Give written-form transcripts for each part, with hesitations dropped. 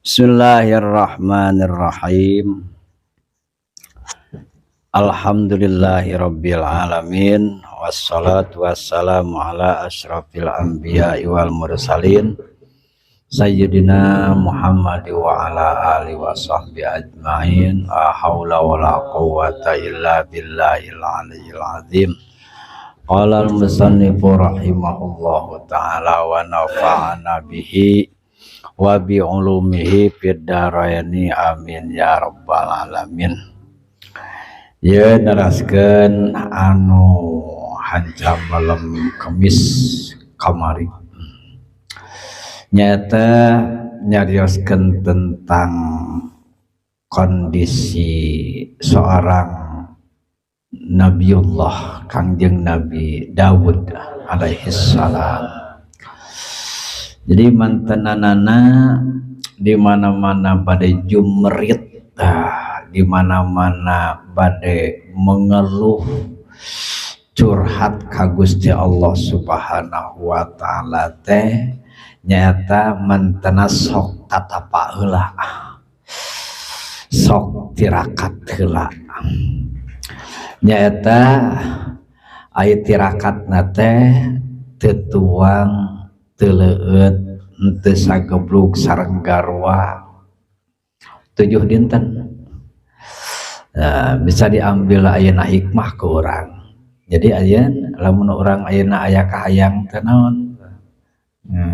Bismillahirrahmanirrahim. Alhamdulillahirabbil alamin wassalatu wassalamu ala asyrafil anbiya'i wal mursalin sayyidina Muhammad wa ala alihi wa sahbihi ajmain. La haula wala quwwata illa billahil aliyyil azim. Qala al-musannifu rahimahullahu ta'ala wa nafa'ana bihi wa bi ulumihi fid dharaini amin ya rabbal alamin. Ya naraskeun anu hancam malam Kamis kamari nyata nyarioskeun tentang kondisi seorang Nabiullah Kangjeng Nabi Daud alaihi salam. Jadi mantenanana di mana-mana badai jumrit, di mana-mana badai mengeluh curhat ka Gusti Allah Subhanahu wa taala teh nyata mantena sok tatapa heula, sok tirakat heula. Nyata aya tirakatna teh teu tuang teleueut henteu sageblug sareng garwa 7 dinten. Bisa diambil ayeuna hikmah ke urang. Jadi ayeuna lamun urang ayeuna aya kahayang teh naon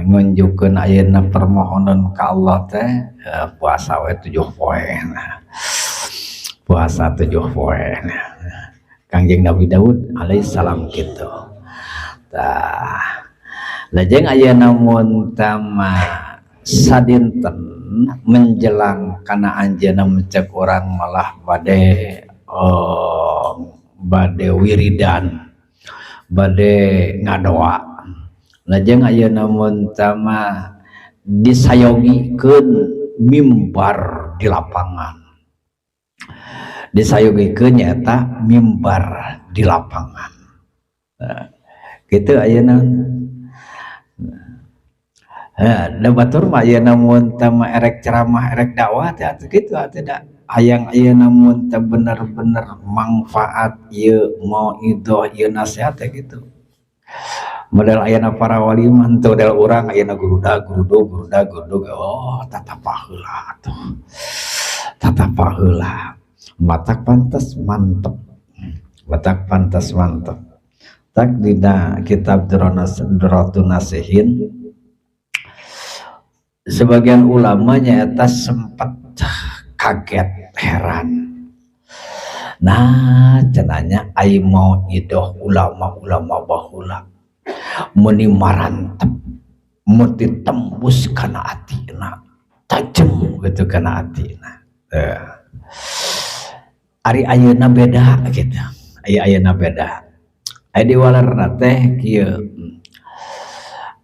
ngunjukkeun ayeuna permohonan ka Allah teh puasa we 7 poe. Puasa 7 poe. Kangjeng Nabi Daud alaihissalam kitu. Lajeng ayeuna mun tama sadinten menjelang kana anjeunna mencek urang malah bade wiridan, bade ngadoa. Lajeng ayeuna mun tama disayogikeun mimbar di lapangan. Disayogikeun nyaeta mimbar di lapangan. Kitu ayeuna. Da batur mah ayeuna mun teh erek ceramah erek dakwah teh kitu tidak hayang ayeuna mun teh bener-bener manfaat ieu mauidhah ieu nasihat teh kitu. Model ayeuna para wali mah teu model urang ayeuna gurudag oh tatapa heula atuh. Tatapa heula. Matak pantes mantep. Matak pantes mantep. Tak dina kitab Duratun Nasihin sebagian ulama nyata sempat kaget heran. Nah cenanya ai mau idoh ulama-ulama bahula muni marantep muti tembus kana atina tajem gitu kana atina. Ari ayeuna beda gitu. Ayeuna beda. Ai diwalarna teh kieu.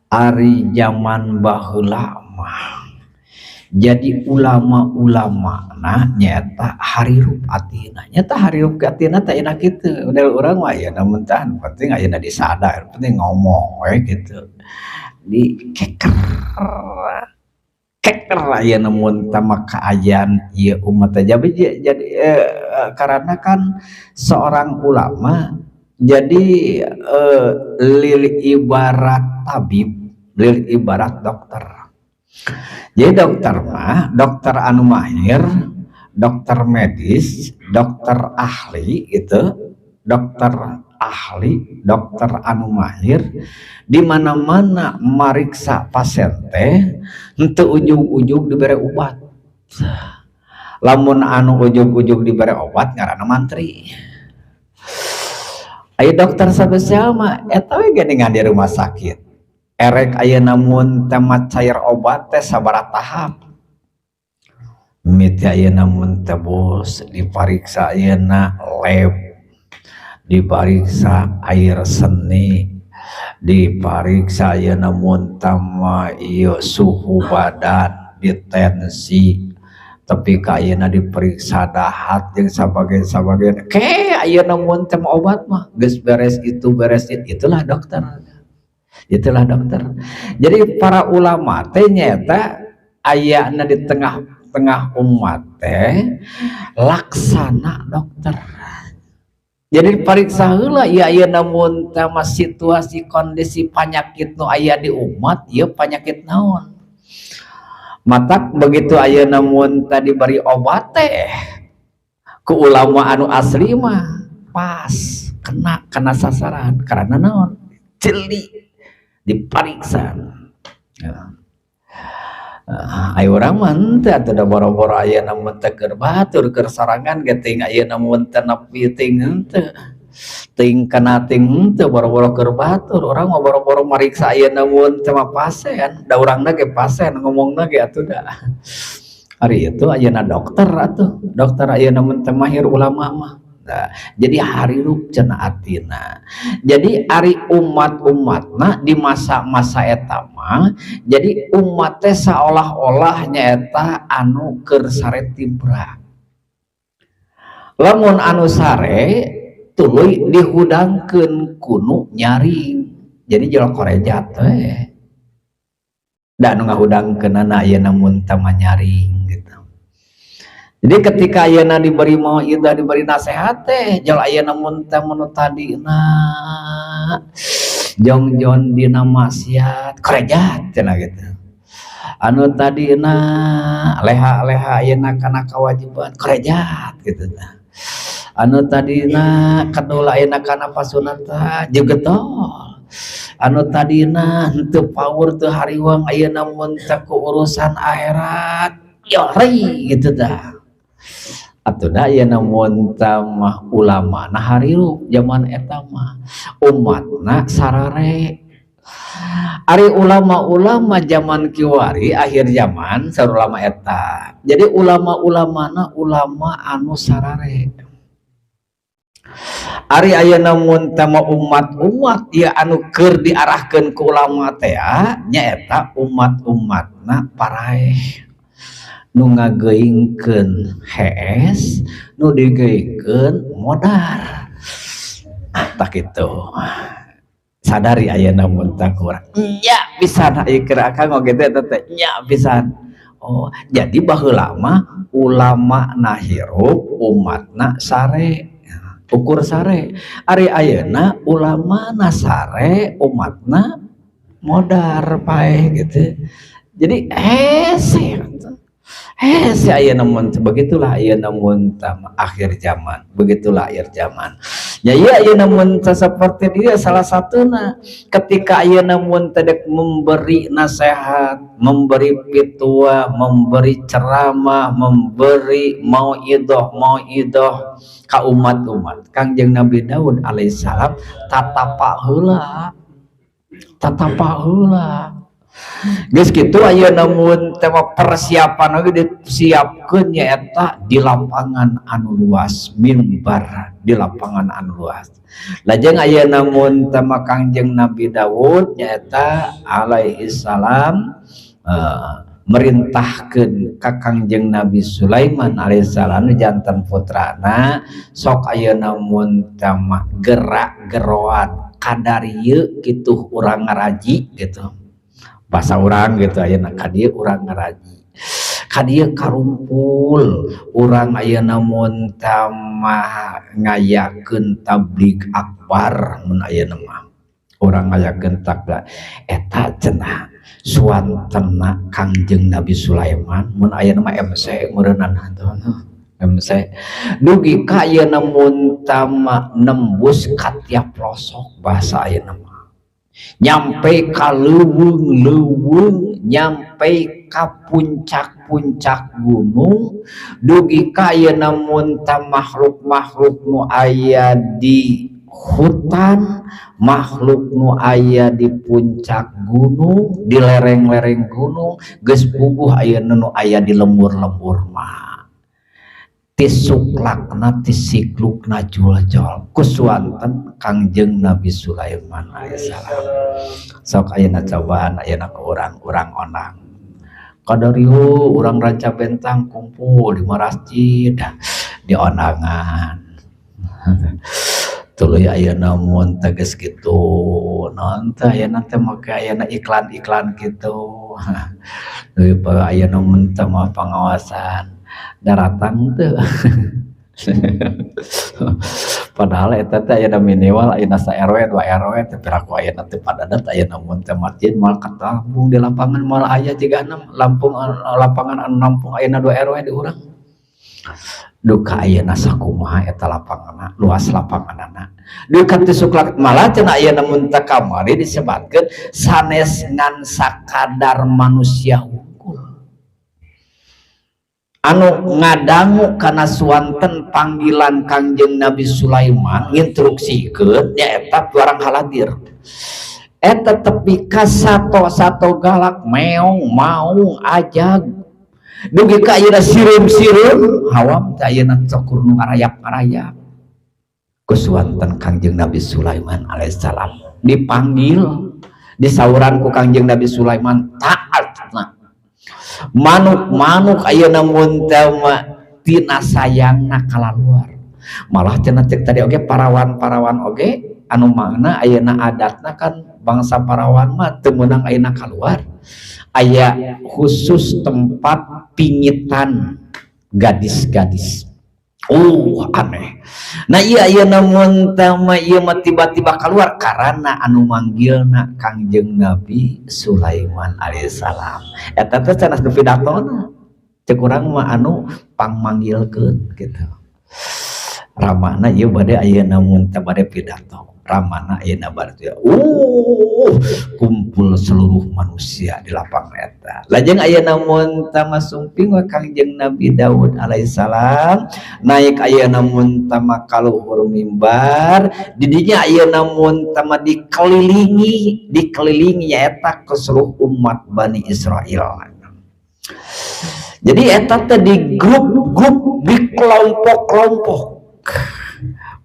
Ari zaman baheula jadi ulama-ulama nah nyata harirup atina nyata harirup atina teh enak kitu model urang mah ya namun tahan penting ayeuna disadar penting ngomong we gitu di keker ayeuna mun tama kaayaan ieu umat jadi karena kan seorang ulama jadi lil ibarat tabib, lil ibarat dokter. Jadi dokter mah dokter anu mahir, dokter medis, dokter ahli gitu, dokter ahli, dokter anu mahir di mana-mana mariksa pasien teh henteu ujug-ujug dibere obat. Lamun anu ujug-ujug dibere obat ngaranna mantri. Aya dokter spesial mah eta we geuningan di rumah sakit. Erek ayeuna mun teh cair obat teh sabaraha tahap. Miti ayeuna mun teh bos dipariksa ayeuna lab, dipariksa air seni, dipariksa ayeuna mun teh ieu suhu badan, ditensi, tapi ayeuna diperiksa dahat jeung sabagainya. Ayeuna mun teh obat mah geus beres itu beres itulah dokter. Itulah dokter. Jadi para ulama teh nyata ayana di tengah-tengah umat teh laksana dokter. Jadi pariksa heula ieu ayeuna mun teh situasi kondisi penyakit nu aya di umat ieu penyakit naon. Matak begitu ayeuna mun tadi bari obat teh ku ulama anu asli mah pas kena sasaran karena naon celi dipariksa. Ya. Ayo orang mah teu atuh da boro-boro ayeuna mun teu keur batur keur sorangan ge ting ayeuna mun teu nepi ting henteu ting kana ting henteu boro-boro keur batur urang mah boro-boro mariksa ayeuna mun teu mah pasien da urangna ge pasien ngomongna ge atuh da hari itu ayeuna dokter atuh dokter ayeuna mun teu mahir ulama mah. Nah, jadi harirup cenah atina. Jadi ari umat-umatna di masa-masa eta mah jadi umat teh seolah-olah nyaeta anu keur sare tibra. Lamun anu sare tuluy dihudangkeun kunu nyaring. Jadi jol koreja teh. Da anu ngahudangkeunana ayeuna mun teu nyaring gitu. Jadi ketika ayeuna diberi mauidah diberi nasihat teh jol ayeuna mun teh menu tadina jongjon dina maksiat korejat cenah gitu. Anu tadina leha-leha ayeuna kana kewajiban korejat gitu tah. Anu tadina kadul ayeuna kana pasunatan jegetol. Anu tadina henteu power teu hariwang ayeuna mun teh ku urusan akhirat yori gitu dah. Atuh da ayeuna mun tamah ulama nah harirup zaman eta mah umatna sarare. Ari ulama-ulama zaman kiwari akhir zaman sareng ulama eta. Jadi ulama-ulamana ulama anu sarare. Ari ayeuna mun tamah umat-umat ieu anu keur diarahkeun ku ulama teh nyaeta umat-umatna paraeh. Nu ngageuingkeun hees nu digeuingkeun modar tak kitu sadari ayeuna mun teh kurang nya pisan ieu keur akang oge teh nya pisan. Oh jadi baheula mah ulama na hirup umatna sare ukur sare. Ari ayeuna ulama na sare umatna modar paeh gitu. Jadi si ayeuna mun begitulah ayeuna mun akhir zaman, begitulah akhir zaman. Ya iya ayeuna mun seperti dia salah satuna ketika ayeuna mun tedek memberi nasihat, memberi pitua, memberi ceramah, memberi mauidhah ka umat-umat. Kangjeng Nabi Daud alaihissalam tatapa heula. Geus kitu ayeuna mun tema persiapan oge disiapkeun nyaeta di lapangan anu luas, mimbar di lapangan anu luas. Lajeng ayeuna mun tema Kangjeng Nabi Daud nyaeta alaihi salam merintahkeun ka Kangjeng Nabi Sulaiman alaihi salam janten putrana sok ayeuna mun tema gerak-geroan kadarieu kitu urang ngaraji gitu. Bahasa urang gitu ayeuna ka dieu urang ngaraji ka dieu karumpul urang ayeuna mun tamah ngayakeun tabligh akbar mun ayeuna mah urang ngayakeun tabligh eta cenah suantena Kangjeng Nabi Sulaiman mun ayeuna mah MC meureunna MC dugi ka ayeuna mun tamah nembus ka tiap pelosok bahasa ayeuna mah nyampe ka leuweung nyampe ka puncak-puncak gunung dugi ka ayeuna mun ta makhluk-makhluk nu aya di hutan makhluk nu aya di puncak gunung di lereng-lereng gunung geus puguh ayeuna nu aya di lembur-lembur mah tisuklakna tisiklukna jul-jul kusuanten Kangjeng Nabi Sulaiman alaihissalam. Sok ayeuna cobaan ayeuna ka urang onang kadarieu urang ranca bentang kumpul di masjid di onangan tuluy ayeuna mun teges kitu naon teh ayeuna teh make ayeuna iklan-iklan kitu aya nu teu mah pengawasan daratan teu. Padahal eta teh aya minimal aya sa RW 2 RW teh piraku aya teh padadat aya namun teh masjid mal katambung di lapangan mal aya 36 Lampung lapangan nampung aya 2 RW di urang. Duka ayeuna sakumaha eta lapanganna luas lapanganna. Duka teh suklak malah cenah aya namun teh kamari disebatkeun sanes ngan sakadar manusia anu ngadangu kana suanten panggilan Kangjeng Nabi Sulaiman instruksikeun nyaeta barang haladir eta tepi ka sato galak meong maung ajag dugi ka ayeuna sireum hawam teh ayeuna cokur nu ngarayap-ngarayap ku suanten Kangjeng Nabi Sulaiman alaihissalam dipanggil disauran ku Kangjeng Nabi Sulaiman taatna manuk-manuk ayeuna mun teh tina sayangna kalaluar malah cenah cek tadi oge parawan-parawan oge anu mangna ayeuna adatna kan bangsa parawan mah teu meunang ayeuna kaluar aya khusus tempat pingitan gadis-gadis aneh nah iya ayeuna mun teh mah ieu mah tiba-tiba keluar karena anu manggilna Kangjeng Nabi Sulaiman alaihissalam eta teh cenah nu pidatona cek urang mah anu pangmanggilkeun gitu ramana ieu bade ayeuna mun teh bade pidato ramana ayeuna bade kumpul seluruh manusia di lapang eta lajeng ayeuna mun teh masumping we Kangjeng Nabi Daud alaihissalam naik ayeuna mun teh kaluhur mimbar di dinya ayeuna mun teh dikelilingi nyaeta ke seluruh umat Bani Israel. Jadi eta teh di grup-grup di kelompok-kelompok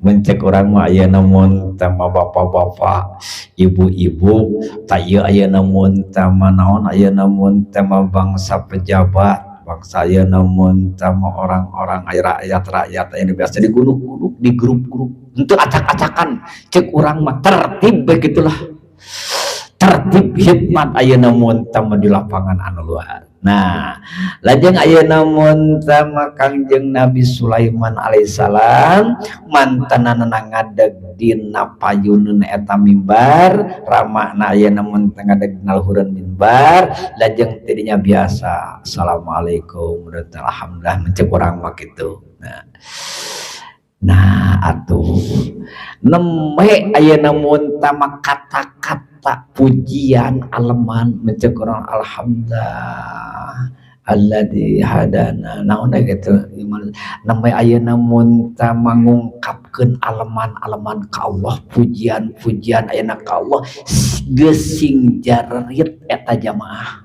mencek orang mah ayeuna mun teh bapak-bapak ibu-ibu tak ieu ayeuna mun teh naon ayeuna mun teh bangsa pejabat bangsa ayeuna mun teh orang-orang rakyat aya biasa digulung-gulung di grup-grup untuk acak-acakan cek urang mah tertib begitulah tertib hikmat ayeuna mun teh di lapangan anu luar. Nah, lajeng ayeuna mun teh Kangjeng Nabi Sulaiman alaihissalam mantanana ngadeg dina payuneun eta mimbar, ramana ayeuna mun teh ngadeg dina luhureun mimbar, lajeng tidinya biasa assalamualaikum alhamdulillah mencek urang mah kitu. Nah, atuh nembe ayeuna mun teh kata-kata pujian aleman mencek urang alhamdulillah alladzi hadana naon gitu nembe ayeuna mun teh mangungkapkeun aleman-aleman ka Allah pujian-pujian ayeuna ka Allah geus sing jarit eta jamaah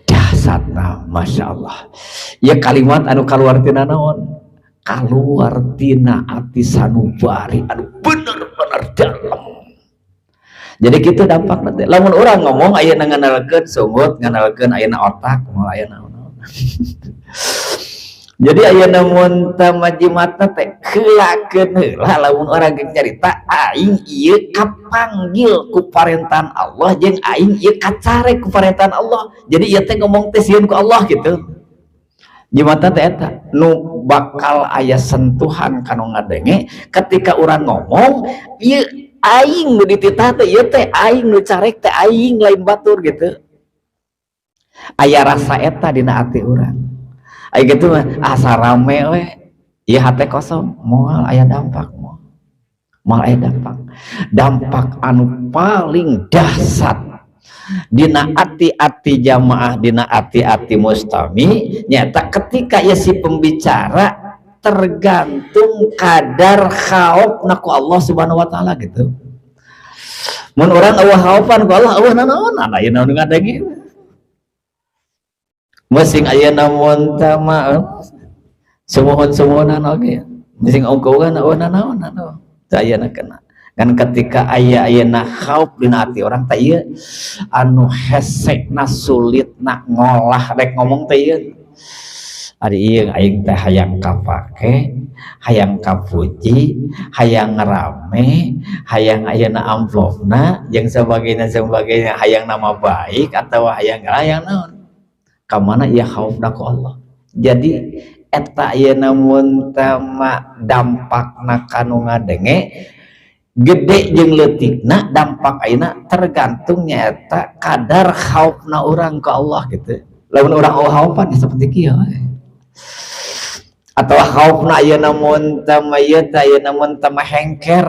dahsatna masyaallah ya kalimat anu kaluar tina naon kaluar tina ati sanubari anu bener-bener dalam. Jadi gitu dampak nanti. Lamun orang ngomong ayeuna nganalkeun sungut, nganalkeun ayeuna otak, moal ayeuna naon. Jadi ayeuna mun teh majimatna teh heulakeun heula lamun orang geus nyarita aing ieu kapanggil ku parentan Allah jeung aing ieu kacare ku parentan Allah. Jadi ieu teh ngomong teh sieun ku Allah gitu. Jimatna teh eta nu bakal aya sentuhan kanu ngadenge ketika urang ngomong ieu aing nu dititah teh ieu teh aing nu carek teh aing lain batur gitu aya rasa eta dina ati urang aya gitu mah asa rame we ieu hate kosong moal aya dampak moal aya dampak anu paling dahsyat dina ati-ati jamaah dina ati-ati mustami nyata ketika ya si pembicara tergantung kadar khaufna ku Allah subhanahu wa ta'ala gitu mun orang eueuh khaufan ku Allah eueuh naon ayeuna nu ngadenge musing ayeuna mun teh mah sumuhun-sumuhunan oge musing ongkogan eueuh naon teh ayeuna kena kan ketika ayeuna khauf dina ati orang teh ieu anu hesekna sulitna ngolah rek ngomong teh ieu ari ieu aing teh hayang kapake, hayang kapuji, hayang rame, hayang ayeuna amplopna jeung sebagainya hayang nama baik atau hayang naon kamana ieu khaufna ku Allah. Jadi eta ayeuna mun tama dampakna kanu ngadenge gede jeung leutikna dampak ayeuna tergantung nyaeta kadar khaufna urang ka Allah gitu. Lamun urang khaufan seperti kieu atau khaufna ayeuna mun tama ieu teh ayeuna mun tama hengker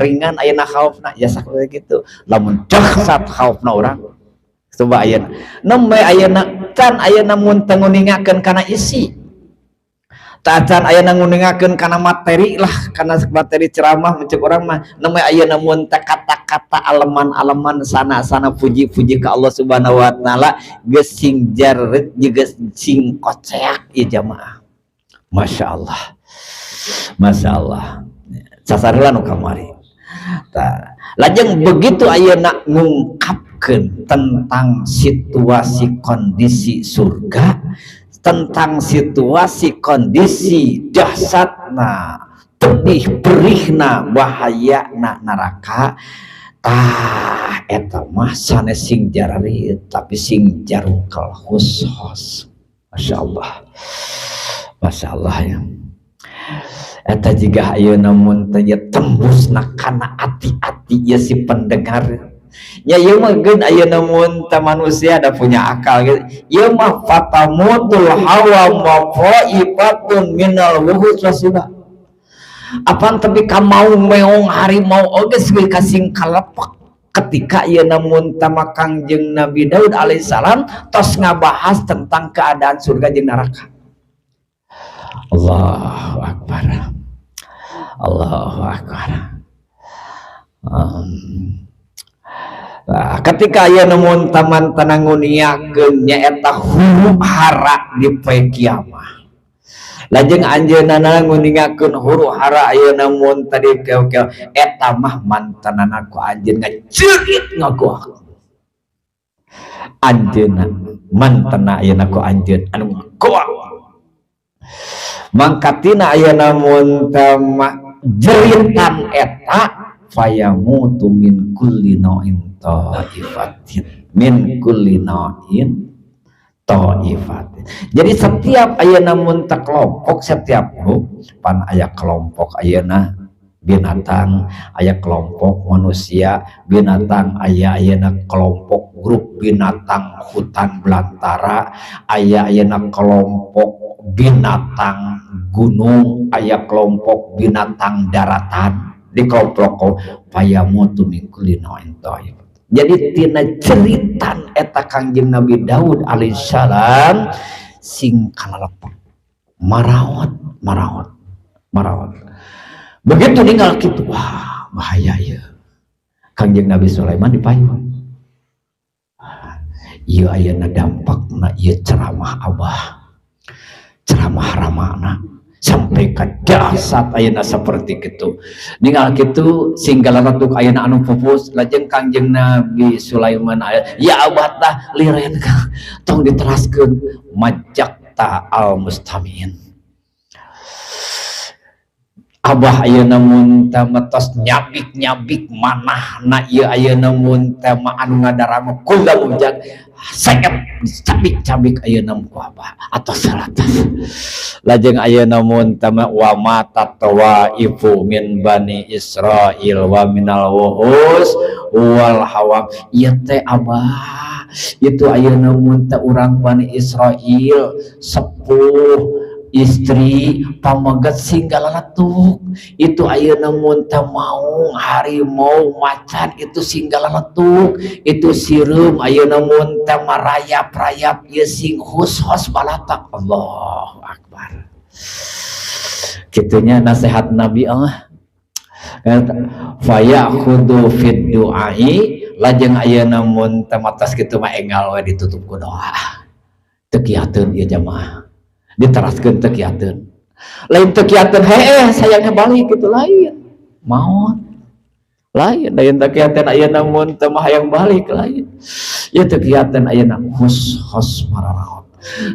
ringan ayeuna khaufna ya sakitu kitu. Lamun dahsyat khaufna urang coba ayeuna nembe ayeuna can ayeuna mun teu nguningakeun kana isi tacan ayeuna nguningakeun kana materi lah kana materi ceramah mencek urang mah nembe ayeuna mun teh kata-kata aleman-aleman sana-sana puji-puji ka Allah Subhanahu wa taala geus sing jarret geus sing koceak ieu jamaah. Masya Allah, Masya Allah. Sasareula nu kamari. Lajeng begitu ayeuna ngungkapkeun tentang situasi kondisi surga, tentang situasi kondisi dahsyatna, pedih perihna, bahayana neraka. Tah eta mah sanes sing jarari tapi sing jarungkel khusus. Masya Allah. Masya Allah ya. Eta jika ayeuna mun teh tembusna kana ati-ati ya si pendengar. Ya ieu mah geun ayeuna mun teh manusia ada punya akal gitu. Ieu mah fatamutul hawa mafaifatun minal wuhus wasiba. Apaan tapi ka mau meong harimau oge seueur kasing kalepek ketika ayeuna mun teh Kangjeng Nabi Daud alaihissalam tos ngabahas tentang keadaan surga jeung neraka. Allahu Akbar, Allahu Akbar. Ketika ayeuna mun taman tananguniakeun nyaeta huru hara di poe kiamah. Lajeng anjeunna nguningakeun huru hara ayeuna mun tadi keo-keo eta mah mantanana ku anjeun ngaceurit ngagoak. Anjeunna mantana ayeuna ku anjeun anu ngagoak. Mangkatina ayeuna mun tama jeritan eta fayamutu min kulli nau'in taifatin min kulli nau'in taifatin. Jadi setiap ayeuna mun teh kelompok setiap grup pan aya kelompok ayeuna binatang, aya kelompok manusia, binatang aya ayeuna kelompok grup binatang hutan belantara, aya ayeuna kelompok binatang gunung, aya kelompok binatang daratan di kelompok payamutu min kulli nau'in thayyib. Jadi tina ceritan eta Kangjeng Nabi Daud alaihissalam sing kalalepek maraot begitu ninggal kitu wah bahaya ya Kangjeng Nabi Sulaiman dipayun ieu ayeuna dampakna ieu ceramah Abah ceramah ramana sampai ka dahsyat ayeuna saperti kitu ninggal kitu singgalaretuk ayeuna anu pupus lajeng Kangjeng Nabi Sulaiman ya Abah tah liren ka tong diteraskeun majakta al mustamin Abah ayeuna mun teh tos nyabik-nyabik manahna ieu ayeuna mun teh anu ngadarama kula ujag saep cabik-cabik ayeuna ku Abah atos salatas lajeng ayeuna mun teh wa matatwa ifu min bani Israil wa minal wuhus wal hawam ieu teh Abah itu ayeuna mun teh urang bani Israil sepuh istri pamaget singgala-letuk itu ayeuna mun teh maung harimau macan itu singgala-letuk itu sireum ayeuna mun teh marayap-rayap ieu sing hus-hus balatak Allahu Akbar kitunya nasihat Nabi Allah fayakhudhu fid du'ai lajeng ayeuna mun teh matas kitu mah enggal we ditutup ku doa teu kiateun ieu jamaah diteraskeun teu kiateun lain teu kiateun sayangnya balik itu lain maot lain lain teu kiateun ayeuna mun teu hayang balik lain ya teu kiateun ayeuna hus mararaot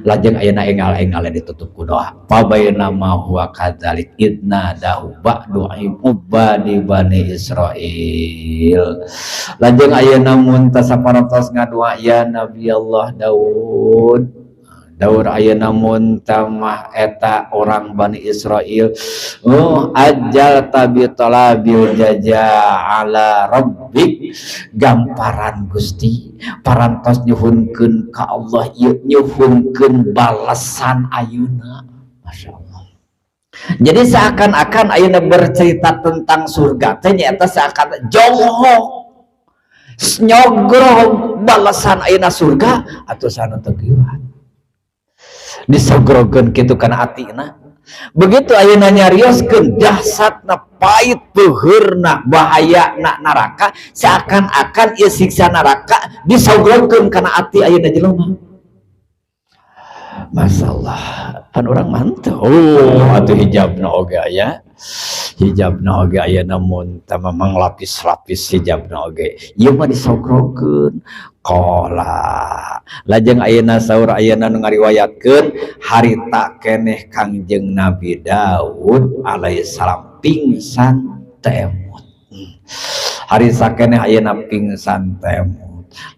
lajeng ayeuna enggal-enggal ditutup ku doa pabayna ma huwa kadzalik idna dahu ba'du ibadi bani Israil lajeng ayeuna mun tasaparantos ngadua ya Nabi Allah Daud ayeuna mun tamah eta orang Bani Israil ajal tabi talabil jaja ala rabbik gamparan Gusti parantos nyuhunkeun ka Allah ieu nyuhunkeun balasan ayeuna Masya Allah. Jadi seakan-akan ayeuna bercerita tentang surga teh nyaeta seakan jongho nyogrog balasan ayeuna surga atuh sana teu kieuan disogrogen kitu kana atina begitu ayeuna nyarioskeun dahsatna pait peheurna bahayana neraka seakan-akan ieu siksa neraka disogrogen kana ati ayeuna jelema. Masyaallah pan urang manteu atuh hijabna oge aya hijabna oge ayeuna mun tamang lapis-lapis hijabna oge ieu mah disogrogen qala lajeng ayeuna saur ayeuna nu ngariwayatkeun harita keneh Kangjeng Nabi Daud alaihissalam pingsan temut hari sakeneh ayeuna pingsan temut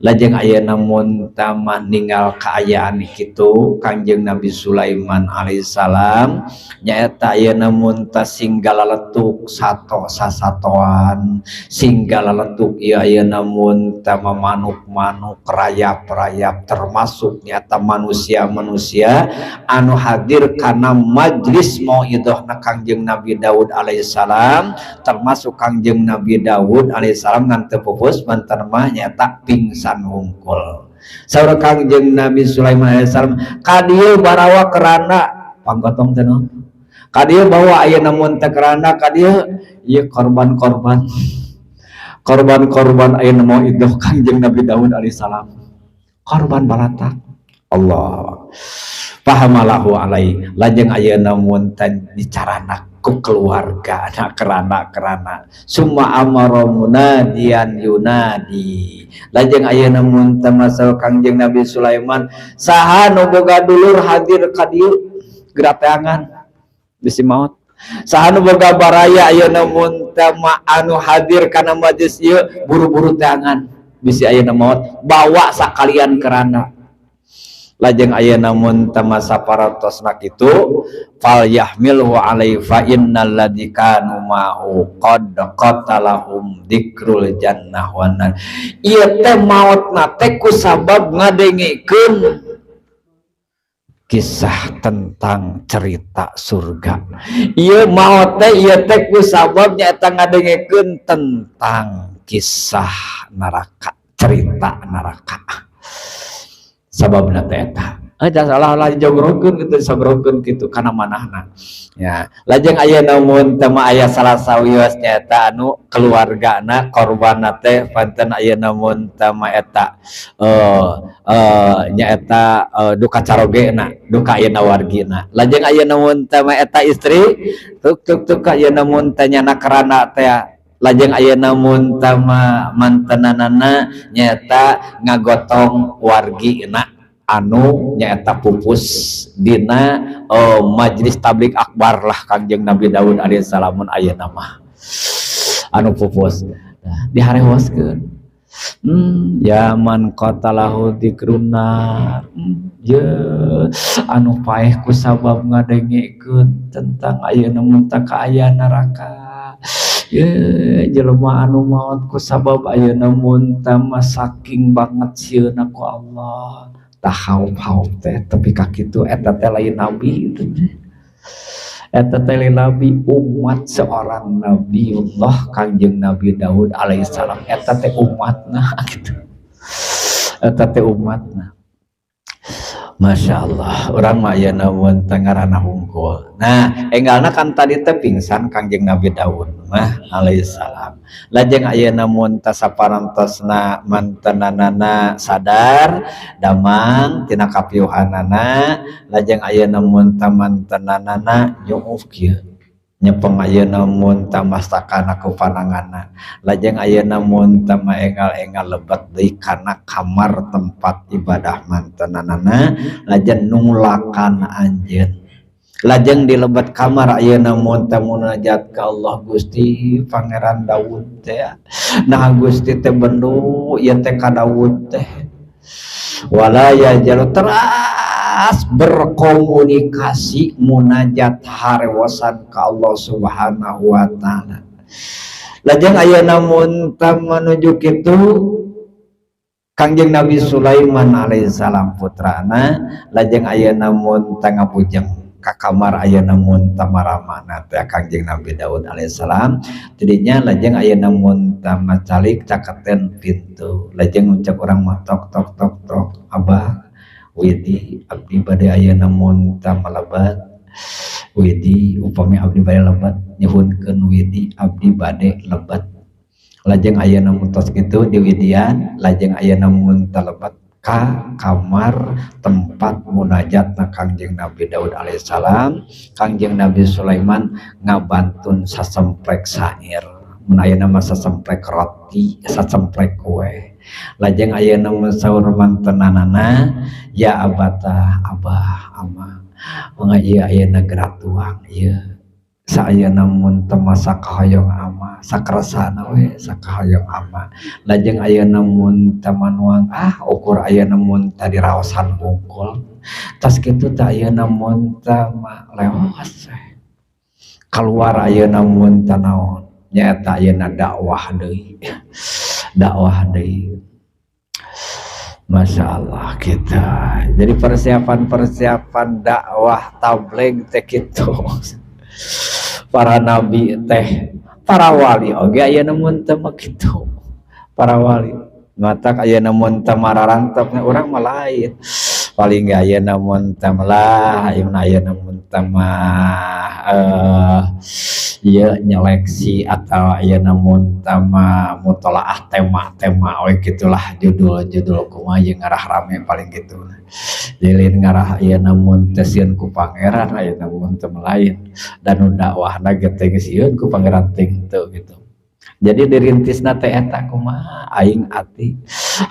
lajeng ayeuna mun tamah ninggal kaayaan kitu Kangjeng Nabi Sulaiman alaihissalam nyaeta ayeuna mun singgala letuk sato sasatoan singgala letuk ieu ayeuna mun tamah manuk-manuk rayap-rayap termasuk nyata manusia-manusia anu hadir kana majlis mauidahna Kangjeng Nabi Daud alaihissalam termasuk Kangjeng Nabi Daud alaihissalam ngan teu pupus manten mah nyata pingsan hungkul saur Kangjeng Nabi Sulaiman alaihissalam kadieu barawa kerana panggotong teh naon kadieu bawa ayeuna mun teh kerana kadieu ieu korban-korban ayeuna mau idoh Kangjeng Nabi Daud alaihissalam korban balatak Allah pahamalahu alai lajeng ayeuna mun teh dicarana ku keluarga anak kerana summa amara munadian yunadi lajeng ayeuna mun tamasal Kangjeng Nabi Sulaiman saha nu boga dulur hadir ka dieu geura teangan bisi maot saha nu boga baraya ayeuna mun tama anu hadir kana majlis ieu buru-buru teangan bisi ayeuna maot bawa sakalian kerana lajeng ayeuna mun tamasa paratosna kitu fal yahmilhu alai fa innal ladzi kanu ma'u qad qatalahum dzikrul jannah wan nar ieu teh maotna teh kusabab ngadengikeun kisah tentang cerita surga ieu maot teh ieu teh kusabab nyaeta ngadengikeun tentang kisah neraka cerita neraka sababna teh eta salah jogrokeun kitu sogrokeun kitu kana manahna ya lajeng ayeuna mun teu aya salah sawios nyaeta anu keluargana korbanna teh panten ayeuna mun teu eta nyaeta duka carogena duka ayeuna wargina lajeng ayeuna mun teu eta istri tuk ayeuna mun teh nyana kerana teh lajeng ayeuna mun tama mantenanana nyaeta ngagotong wargina anu nyaeta pupus dina majlis tablik akbar lah Kangjeng Nabi Daud alaihissalam mun ayeuna mah anu pupus diharewaskeun ya man qatalahu dzikruna ye anu paeh ku sabab ngadengikeun tentang ayeuna mun teu aya neraka ye jelema anu maot ku sabab ayeuna mun tama saking banget sieuna ku Allah tah haum-haum teh tapi ka kitu eta teh lain nabi itu eta teh lain nabi umat seorang nabiullah Kangjeng Nabi Daud alaihissalam eta teh umatna gitu eta teh umatna Masya Allah, orang mah ayeuna mun teu ngaranna hungkul. Nah, enggalna kan tadi teh pingsan Kangjeng Nabi Daud mah alaihissalam. Lajeng ayeuna mun tasaparantosna mantenanana sadar damang tina kapiuhanana, lajeng ayeuna mun tamantenanana nyuuf kieu. nyepeng ayeuna mun tamastakana ku pananganna lajeng ayeuna mun tama engal-engal lebat deui kana kamar tempat ibadah mantenanana lajeng nulakan anjeun lajeng di lebat kamar ayeuna mun munajat ka Allah Gusti Pangeran Daud teh nah Gusti teh bendu ieu teh ka Daud teh wala yajalu teras berkomunikasi munajat harewasan ka Allah Subhanahu wa taala lajeng ayeuna mun menuju kitu Kangjeng Nabi Sulaiman alaihissalam putrana lajeng ayeuna mun ngapujeng ka kamar ayeuna mun maramana teh Kangjeng Nabi Daud alaihissalam tidinya lajeng ayeuna mun macalik cakaten pintu lajeng ngucap urang mah tok tok tok tok abah widi abdi bade ayeuna mun malebat widi upami abdi bade lebat nyuhunkeun widi abdi bade lebat lajeng ayeuna mun tos kitu di widian lajeng ayeuna mun lebat ka kamar tempat munajat na Kangjeng Nabi Daud alaihissalam Kangjeng Nabi Sulaiman ngabantun sasemprek sair mun ayeuna mah sasemprek roti sasemprek kue lajeng ayeuna mun saur mantenanana ya abata abah ama mengaji ayeuna gerak tuang ieu saeyeuna mun teu masak hoyong ama sakeresana we sakahayong ama lajeng ayeuna mun teu manuang ukur ayeuna mun tadi raosan hungkul tas kitu teh ayeuna mun teu leos keluar ayeuna mun teu naon nyaeta ayeuna dakwah deui Masya Allah kita jadi persiapan dakwah tabligh teh kitu para nabi teh para wali oge ayeuna mun teu kitu para wali matak ayeuna mun teu mararantep urang mah lain paling ge ayeuna mun teu lah ayeuna mun teu ieu nyeleksi atau ayeuna mun teu mutolaah tema we gitulah judul kumaha jeung ngarah rame paling gitu lilin ngarah ayeuna mun teu sieun ku pangeran ayeuna mun teu lain dan dakwahna ge teh sieun ku pangeran ting teu gitu jadi dirintisna teh eta kumaha aing ati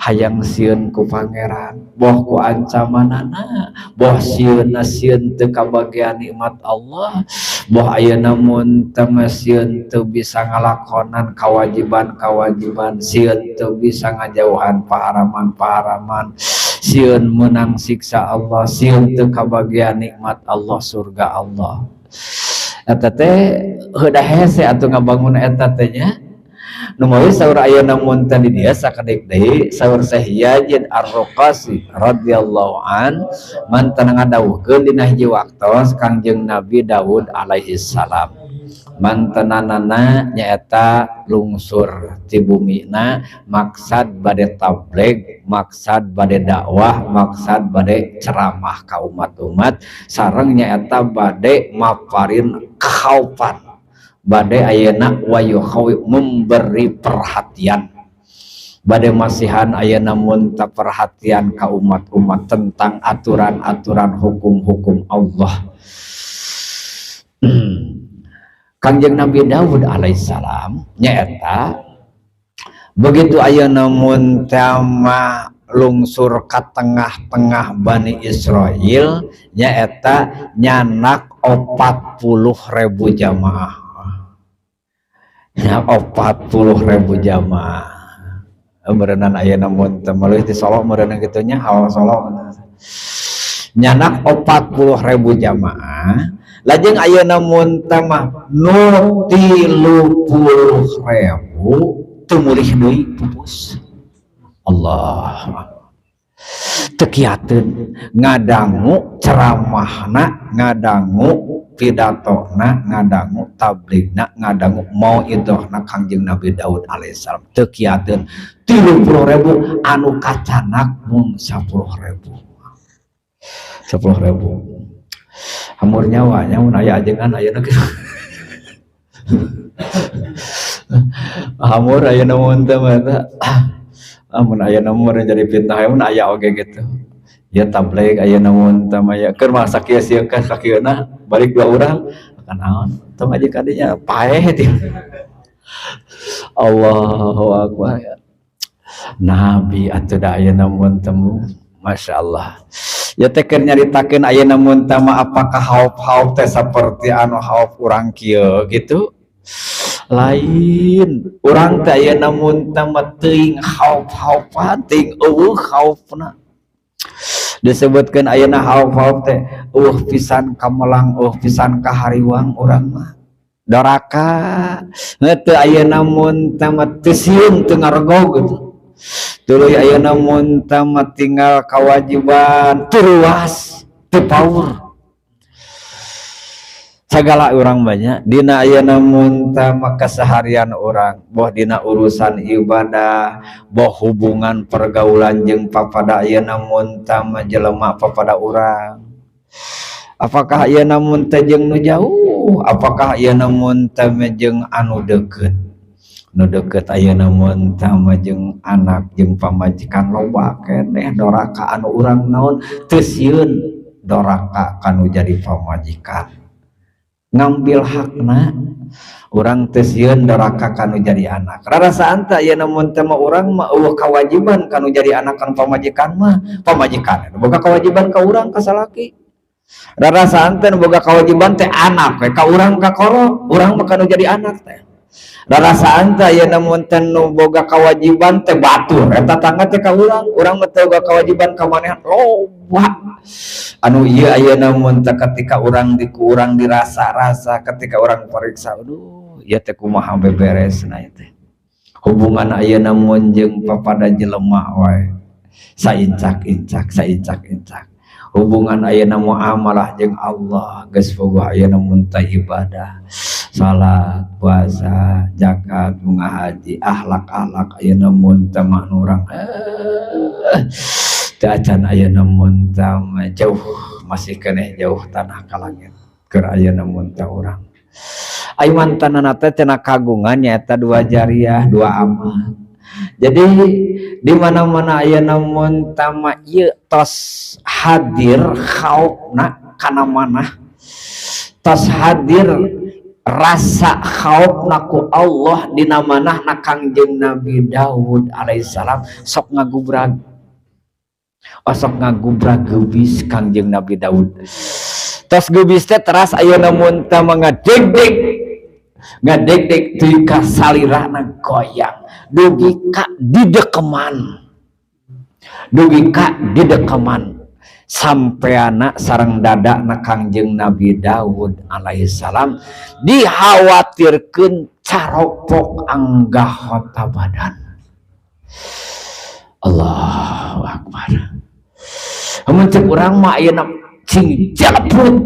hayang sieun ku pangeran boh ku ancamanana boh sieun teu kabagian nikmat Allah boh ayeuna mun teu sieun teu bisa ngalakonan kewajiban sieun teu bisa ngajauhan paharaman sieun menang siksa Allah sieun teu kabagian nikmat Allah surga Allah eta teh heudah hese atuh ngabangun eta teh nya nu mawi saur ayeuna mun teh di dieu sakedek deui saur Syekh Yazid Ar-Ruqasi radhiyallahu an mantan ngadawuhkeun dina hiji waktos Kangjeng Nabi Daud alaihi salam mantenanana nyaeta lungsur ti bumina maksad bade tabligh maksad bade dakwah maksad bade ceramah ka umat-umat sareng nyaeta bade maparin kahaufan bade ayeuna wayuhawi memberi perhatian bade masihan ayeuna mun ta perhatian ka umat-umat tentang aturan-aturan hukum-hukum Allah. Kangjeng Nabi Daud alaihissalam nyaeta begitu ayeuna mun tama lungsur ka tengah-tengah Bani Israil nyaeta nyanak 40.000 jamaah. Ya 40.000 jamaah. Meureunana ayeuna mun teu meulih ti Solo meureunana kitu nya hal Solo. Nyanak 40.000 jamaah. Lajeng ayeuna mun teh mah 30.000 teu meulih deui pupus. Allah. Tekiateun ngadangu ceramahna, ngadangu pidatona, ngadangu tabligna, ngadangu mauidhahna Kangjeng Nabi Daud alaihissalam. Tekiateun 30.000 anu kacanak mung 10.000. 10.000. Hamur nyawanya mun aya ajengan ayeuna kitu. Hamur ayeuna mun teh mah amun ayeuna mun jadi fitnah mun aya oge gitu. Ya tabligh ayeuna mun teh mah ya keur masak kieu sieun ka sakieuna balik 2 urang majikan naon teu majikan dinya paeh dia. Allahu akbar. Nabi atuh da ayeuna mun temu masyaallah. Ya teh keur nyaritakeun ayeuna mun teh apakah hauf-hauf teh saperti anu hauf urang kieu gitu. Lain urang teh ayeuna mun teh teuing hauf-haufan teuing eueuh haufna. Disebutkeun ayeuna hauf-hauf teh pisan kamelang pisan kahariwang urang mah. Doraka teu ayeuna mun teh teu sieun teu ngarego gitu. Tuluy ayeuna mun teh tinggal kawajiban teu ruas teu paur. Sagala urang banyak dina ayeuna mun teh keseharian urang boh dina urusan ibadah boh hubungan pergaulan jeung papada ayeuna mun teh jelema papada urang. Apakah ayeuna mun teh jeung nu jauh, apakah ayeuna mun teh jeung anu deukeut. Nu deukeut ayeuna mun teh jeung anak jeung pamajikan loba keneh doraka anu urang naon teu sieun doraka kanu jadi pamajikan. Ngambil hakna urang teu sieun doraka kanu jadi anak. Rarasaan teh ayeuna mun teh urang mah eueuh kewajiban kanu jadi anak kan pamajikan mah pamajikan boga kewajiban ka urang ka salaki. Rarasaan teh boga kewajiban teh anak we ka urang ka koro urang mah kanu jadi anak teh. Rarasaan teh ayeuna mun teh nu boga kewajiban teh batur eta tangga teh ka urang mah teh boga kewajiban ka manehan loba. Anu ieu ayeuna mun teh ketika urang dikurang dirasa-rasa ketika urang pariksa aduh ieu teh kumaha beberesna teh. Hubungan ayeuna mun jeung papada jelema wae saincak-incak. Hubungan ayeuna muamalah jeung Allah geus boga ayeuna mun teh ibadah salat puasa zakat bunga haji akhlak ayeuna mun teh urang teu acan ayeuna mun teh jauh masih keneh jauh tanah ka langit keur ayeuna mun teh urang ai mantanna teh cenah kagungan nyaeta dua jariah dua amal. Jadi di mana-mana ayeuna mun teh ieu tos hadir khaufna kana manah tos hadir rasa khaufna ku Allah dina manahna Kangjeng Nabi Daud alaihissalam sok ngagubrag geubis Kangjeng Nabi Daud tos geubis teh teras ayeuna mun teh ngadeg-deg teu ka salirana goyang dugi ka didekeman sampeana sareng dadana Kangjeng Nabi Daud alaihissalam dikhawatirkeun caropok anggahota badan. Allahu akbar. Mun ceuk urang mah ayeuna cing jalaput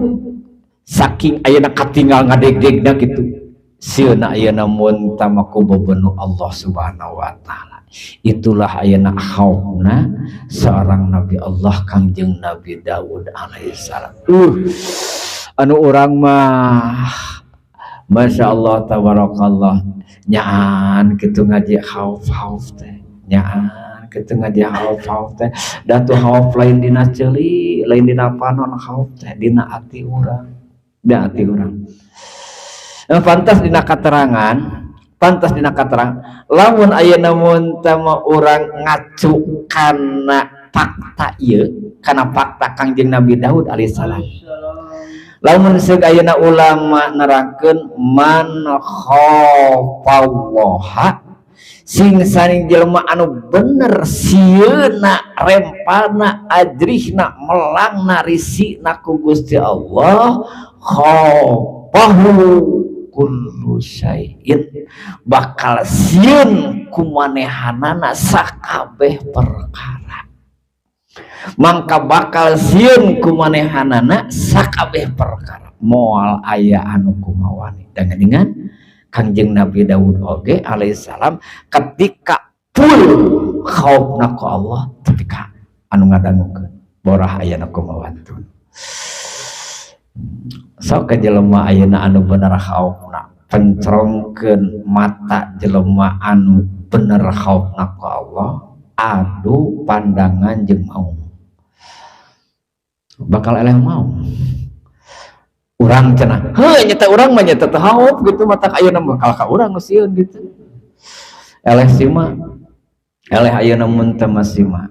saking ayeuna katinggal ngadeg-degna kitu. Sieuna ayeuna mun tamaku bebenuk Allah Subhanahu wa taala. Itulah ayeuna khaufna seorang Nabi Allah Kangjeng Nabi Daud alaihissalam. Anu urang mah masyaallah tabarakallah nyaan kitu ngaji khauf teh. Nyaan kitu ngaji khauf teh. Da tu khauf lain dina ceuli, lain dina panon khauf teh dina ati urang. Da ati urang. Pantas dina katerangan lamun ayeuna mun teh urang ngacu kana fakta ieu kana fakta Kangjeng Nabi Daud alaihissalam lamun seug ayeuna ulama nerangkeun man khaufallaha sing saning jelema anu bener sieuna rempana ajrihna melangna risina ku Gusti Allah khaufahu kullu syai'in bakal sieun kumanehanana sakabeh perkara. Mangka bakal sieun kumanehanana sakabeh perkara. Moal aya anu kumawani. Dengan Kangjeng Nabi Daud oge alaihissalam ketika full khaufna ku Allah ketika anu ngadangukeun borah aya nu kumawantun. Sok jelema ayeuna anu bener khaufna pencrongkeun mata jelema anu bener khaufna ku Allah adu pandangan jeung mau bakal eleh mau urang cenah heuh nyata urang mah nyata teu haop gitu mata ayeuna mah kalaka urang nu sieun gitu eleh sima eleh ayeuna mun teu masima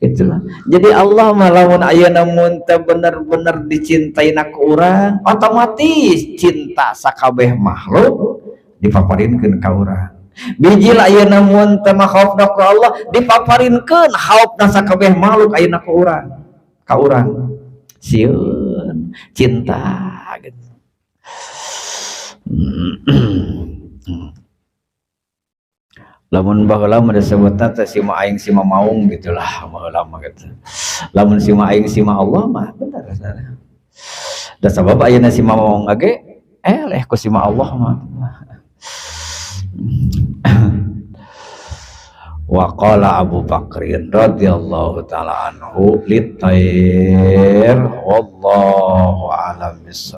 itulah. Jadi Allah mah lamun ayeuna mun teu bener-bener dicintaina ku urang otomatis cinta sakabeh makhluk dipaparinkeun ka urang. Biji ayeuna mun teu makhaufna ku Allah dipaparinkeun haupna sakabeh makhluk ayeuna ku urang ka urang sieun cinta gitu. Lamun baheula mah disebutna teh sima aing sima maung gitulah baheula mah gitu. Lamun sima aing sima Allah mah bener sana. Da sabab ayeuna sima maung age eleh ku sima Allah mah. Wa qala Abu Bakrin radhiyallahu taala anhu lit wallahu a'lam bis